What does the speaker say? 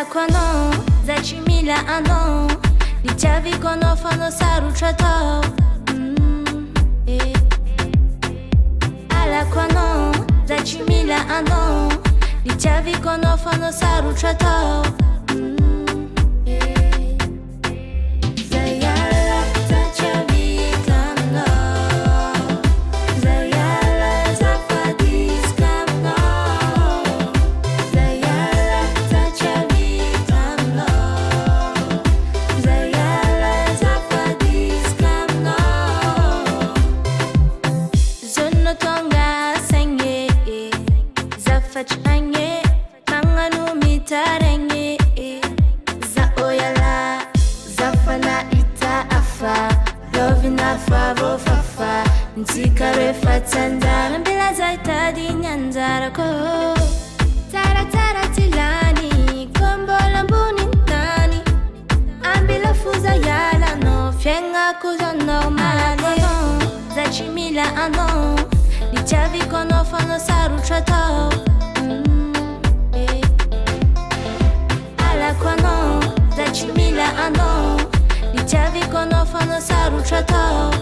Alakoanao zaitry mila anao nitiaviko anao fa anao sarotra atao Alakoanao zaitry mila anao nitiaviko anao fa anao sarotra atao Nzikarefatsanzara mbila zaitadi nyanzarako Tara tilani kombola mbuni nani Ambila fuza yala no fienga kuzono Alakoanao zaitry mila anao nitiaviko anao fa anao sarotra atao Alakoanao zaitry mila anao nitiaviko anao fa anao sarotra atao